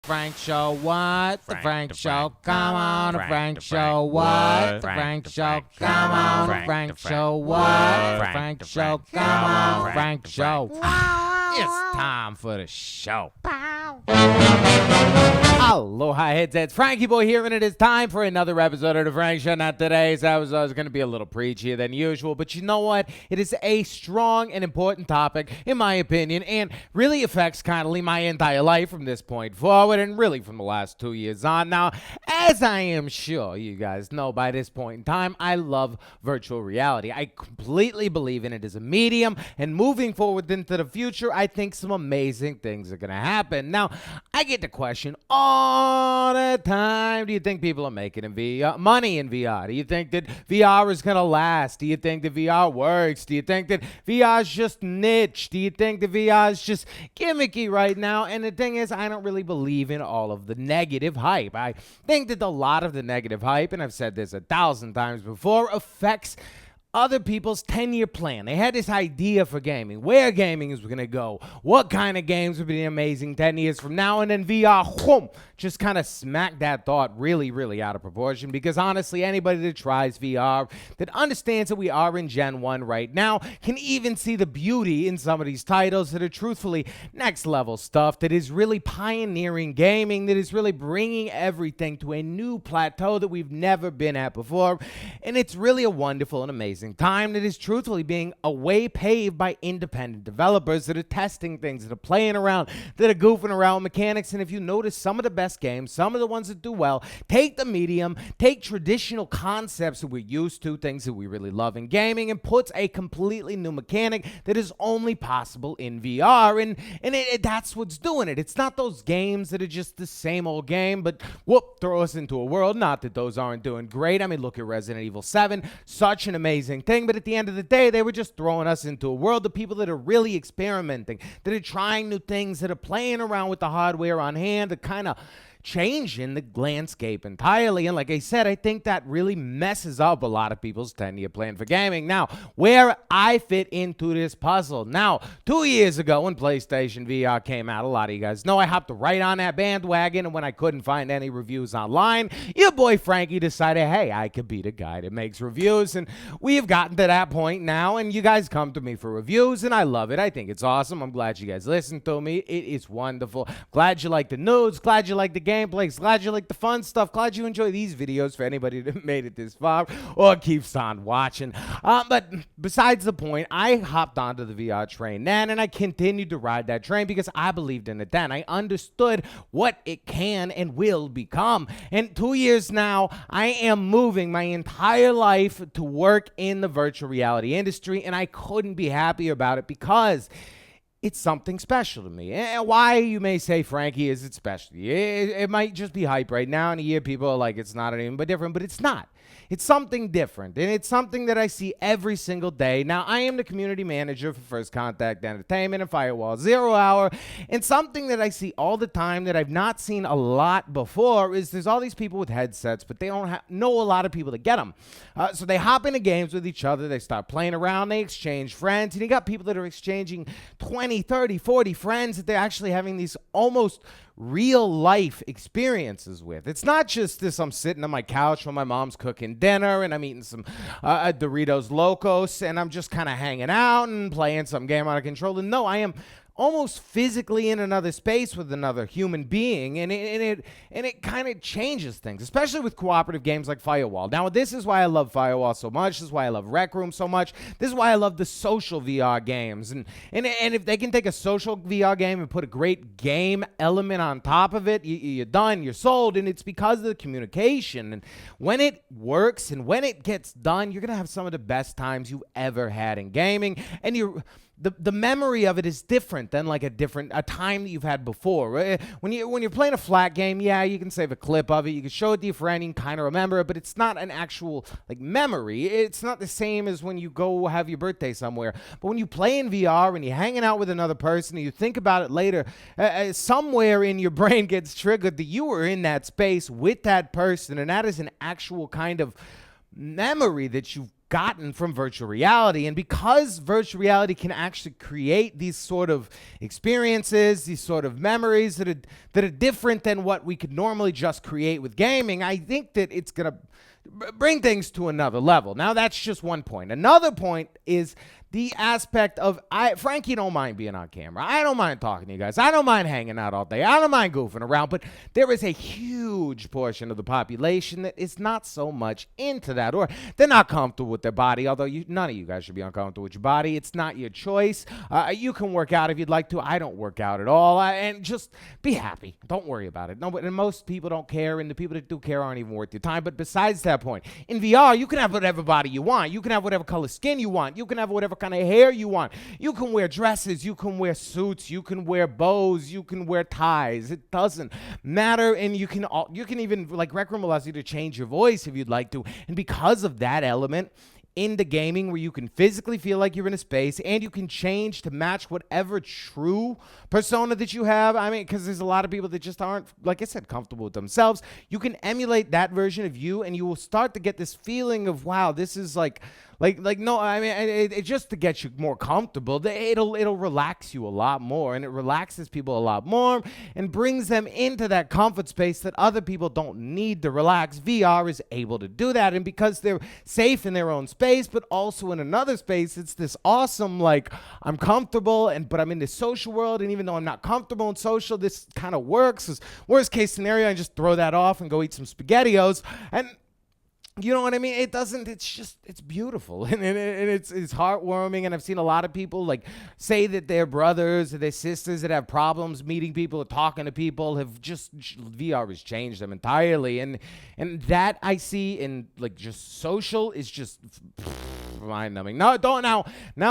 Frank Show, what? The Frank the Show, Frank. come on, the Frank, Frank the Show, Frank. what? The Frank, Frank the Show, Frank. come on, the Frank, Frank the Show, Frank. what? The Frank, Frank the Show, Frank. come on, the Frank, Frank the Show. Frank. It's time for the show. Aloha, headsets. Frankie Boy here, and it is time for another episode of the Frank Show. Now, today's episode is going to be a little preachier than usual, but you know what? It is a strong and important topic, in my opinion, and really affects kind of my entire life from this point forward, and really from the last 2 years on. Now, as I am sure you guys know by this point in time, I love virtual reality. I completely believe in it as a medium, and moving forward into the future, I think some amazing things are going to happen. Now, I get the question all the time, do you think people are making money in VR? Do you think that VR is going to last? Do you think that VR works? Do you think that VR is just niche? Do you think that VR is just gimmicky right now? And the thing is, I don't really believe in all of the negative hype. I think that a lot of the negative hype, and I've said this 1,000 times before, affects other people's 10-year plan. They had this idea for gaming, where gaming is going to go, what kind of games would be amazing 10 years from now, and then VR, whoom, just kind of smacked that thought really, really out of proportion, because honestly, anybody that tries VR, that understands that we are in Gen 1 right now, can even see the beauty in some of these titles that are truthfully next-level stuff, that is really pioneering gaming, that is really bringing everything to a new plateau that we've never been at before, and it's really a wonderful and amazing time that is truthfully being a way paved by independent developers that are testing things, that are playing around, that are goofing around with mechanics. And if you notice, some of the best games, some of the ones that do well, take the medium, take traditional concepts that we're used to, things that we really love in gaming, and puts a completely new mechanic that is only possible in VR. And that's what's doing it. It's not those games that are just the same old game, but whoop, throw us into a world. Not that those aren't doing great. I mean, look at Resident Evil 7, such an amazing thing, but at the end of the day, they were just throwing us into a world of people that are really experimenting, that are trying new things, that are playing around with the hardware on hand, that kind of changing the landscape entirely. And like I said, I think that really messes up a lot of people's 10-year plan for gaming. Now, where I fit into this puzzle. Now, 2 years ago when PlayStation VR came out, a lot of you guys know I hopped right on that bandwagon, and when I couldn't find any reviews online, your boy Frankie decided, hey, I could be the guy that makes reviews, and we have gotten to that point now, and you guys come to me for reviews, and I love it. I think it's awesome. I'm glad you guys listen to me. It is wonderful. Glad you like the news. Glad you like the gameplays. Glad you like the fun stuff. Glad you enjoy these videos for anybody that made it this far or keeps on watching. But besides the point, I hopped onto the VR train then, and I continued to ride that train because I believed in it then. I understood what it can and will become. And 2 years now, I am moving my entire life to work in the virtual reality industry, and I couldn't be happier about it because it's something special to me. And why, you may say, Frankie, is it special? It might just be hype right now. In a year, people are like, it's not even but different, but it's not. It's something different, and it's something that I see every single day. Now, I am the community manager for First Contact Entertainment and Firewall Zero Hour, and something that I see all the time that I've not seen a lot before is there's all these people with headsets, but they don't know a lot of people that get them. So they hop into games with each other, they start playing around, they exchange friends, and you got people that are exchanging 20, 30, 40 friends that they're actually having these almost real life experiences with. It's not just this, I'm sitting on my couch while my mom's cooking dinner and I'm eating some Doritos Locos and I'm just kind of hanging out and playing some game out of control. And no, I am almost physically in another space with another human being, and it kind of changes things, especially with cooperative games like Firewall. Now, this is why I love Firewall so much. This is why I love Rec Room so much. This is why I love the social VR games. And if they can take a social VR game and put a great game element on top of it, you're done, you're sold, and it's because of the communication. And when it works and when it gets done, you're going to have some of the best times you ever had in gaming, and the memory of it is different than like a time that you've had before. When you're playing a flat game, yeah, you can save a clip of it, you can show it to your friend, you can kind of remember it, but it's not an actual like memory. It's not the same as when you go have your birthday somewhere. But when you play in VR and you're hanging out with another person and you think about it later, somewhere in your brain gets triggered that you were in that space with that person, and that is an actual kind of memory that you've gotten from virtual reality. And because virtual reality can actually create these sort of experiences, these sort of memories that are different than what we could normally just create with gaming, I think that it's going to bring things to another level. Now, that's just one point. Another point is the aspect of, Frankie don't mind being on camera. I don't mind talking to you guys. I don't mind hanging out all day. I don't mind goofing around. But there is a huge portion of the population that is not so much into that, or they're not comfortable with their body, although none of you guys should be uncomfortable with your body. It's not your choice. You can work out if you'd like to. I don't work out at all. And just be happy. Don't worry about it. No, and most people don't care, and the people that do care aren't even worth your time. But besides that point, in VR, you can have whatever body you want. You can have whatever color skin you want. You can have whatever kind of hair you want. You can wear dresses. You can wear suits. You can wear bows. You can wear ties. It doesn't matter. And you can even, like, Rec Room allows you to change your voice if you'd like to. And because of that element in the gaming, where you can physically feel like you're in a space and you can change to match whatever true persona that you have. I mean, because there's a lot of people that just aren't, like I said, comfortable with themselves. You can emulate that version of you, and you will start to get this feeling of, wow, this is like no, I mean, it just to get you more comfortable. It'll relax you a lot more, and it relaxes people a lot more and brings them into that comfort space that other people don't need to relax. VR is able to do that, and because they're safe in their own space, but also in another space, it's this awesome, like, I'm comfortable, but I'm in this social world, and even though I'm not comfortable in social, this kind of works. As worst case scenario, I just throw that off and go eat some SpaghettiOs, and you know what I mean? It doesn't, it's beautiful and it's heartwarming. And I've seen a lot of people like say that their brothers or their sisters that have problems meeting people or talking to people have just, VR has changed them entirely. And that I see in like just social is just mind-numbing. Now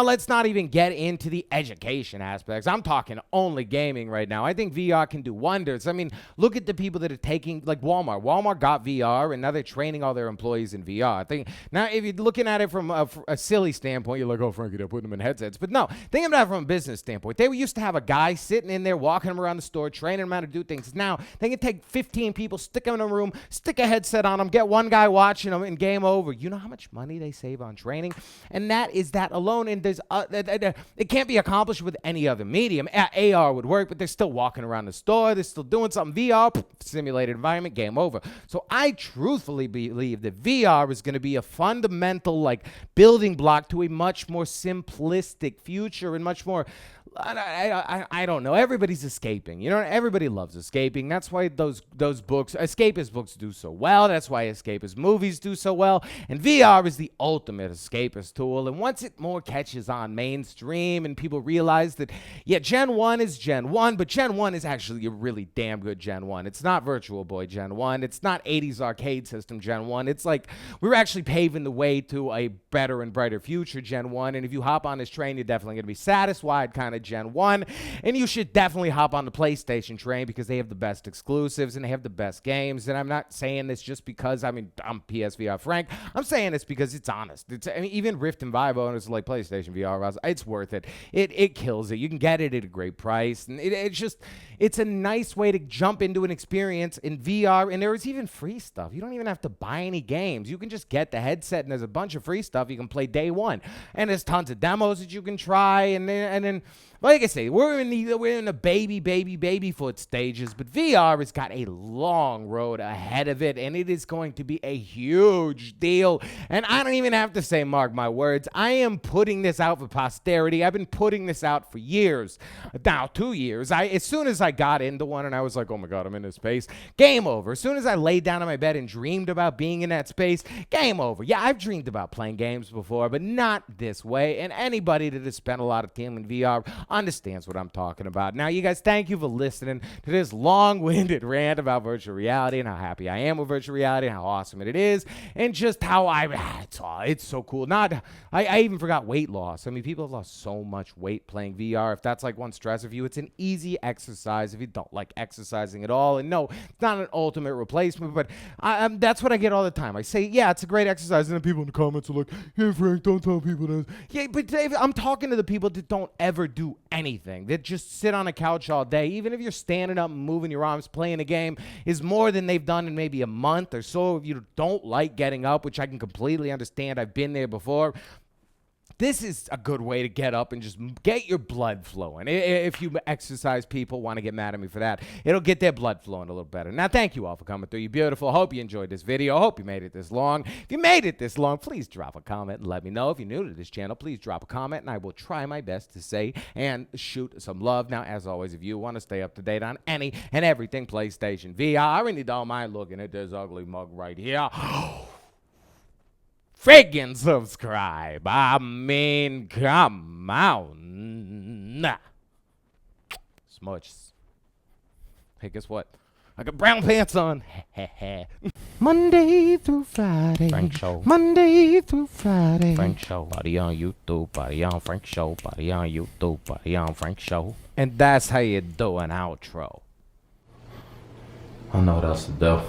let's not even get into the education aspects. I'm talking only gaming right now. I think VR can do wonders. I mean, look at the people that are taking, like Walmart. Walmart got VR, and now they're training all their employees in VR. I think now, if you're looking at it from a silly standpoint, you're like, oh, Frankie, they're putting them in headsets. But no, think of that from a business standpoint. They used to have a guy sitting in there, walking them around the store, training them how to do things. Now they can take 15 people, stick them in a room, stick a headset on them, get one guy watching them, and game over. You know how much money they save on training? And that is that alone. And there's it can't be accomplished with any other medium. AR would work, but they're still walking around the store. They're still doing something. VR, simulated environment, game over. So I truthfully believe that VR is going to be a fundamental, like, building block to a much more simplistic future and much more, I don't know. Everybody's escaping. You know, everybody loves escaping. That's why those books, escapist books, do so well. That's why escapist movies do so well. And VR is the ultimate escapist tool. And once it more catches on mainstream and people realize that, yeah, Gen 1 is Gen 1, but Gen 1 is actually a really damn good Gen 1. It's not Virtual Boy Gen 1. It's not 80s arcade system Gen 1. It's like we're actually paving the way to a better and brighter future Gen 1. And if you hop on this train, you're definitely going to be satisfied kind of Gen 1, and you should definitely hop on the PlayStation train because they have the best exclusives and they have the best games. And I'm not saying this just because I'm PSVR Frank. I'm saying this because it's honest. Even Rift and Vive owners like PlayStation VR, it's worth it. It kills it. You can get it at a great price, and it's a nice way to jump into an experience in VR. And there is even free stuff. You don't even have to buy any games. You can just get the headset, and there's a bunch of free stuff you can play day one. And there's tons of demos that you can try, and then like I say, we're in the baby foot stages, but VR has got a long road ahead of it, and it is going to be a huge deal. And I don't even have to say, mark my words, I am putting this out for posterity. I've been putting this out for years, now 2 years. As soon as I got into one and I was like, oh my God, I'm in this space, game over. As soon as I laid down on my bed and dreamed about being in that space, game over. Yeah, I've dreamed about playing games before, but not this way. And anybody that has spent a lot of time in VR understands what I'm talking about. Now, you guys, thank you for listening to this long-winded rant about virtual reality and how happy I am with virtual reality and how awesome it is, and just how it's so cool. I even forgot weight loss. I mean, people have lost so much weight playing VR. If that's like one stressor for you, it's an easy exercise if you don't like exercising at all. And no, it's not an ultimate replacement, but that's what I get all the time. I say, yeah, it's a great exercise, and then people in the comments are like, hey, Frank, don't tell people this. Yeah, but Dave, I'm talking to the people that don't ever do anything, that just sit on a couch all day, even if you're standing up and moving your arms, playing a game, is more than they've done in maybe a month or so. If you don't like getting up, which I can completely understand, I've been there before, this is a good way to get up and just get your blood flowing. If you exercise people want to get mad at me for that, it'll get their blood flowing a little better. Now, thank you all for coming through. You're beautiful. Hope you enjoyed this video. Hope you made it this long. If you made it this long, please drop a comment and let me know. If you're new to this channel, please drop a comment, and I will try my best to say and shoot some love. Now, as always, if you want to stay up to date on any and everything PlayStation VR, and you don't mind looking at this ugly mug right here, friggin' subscribe. I mean, come on. Smush. Hey, guess what? I got brown pants on. Monday through Friday. Frank Show. Monday through Friday. Frank Show. Buddy on YouTube. Buddy on Frank Show. Buddy on YouTube. Buddy on Frank Show. And that's how you do an outro. I don't know what else to do.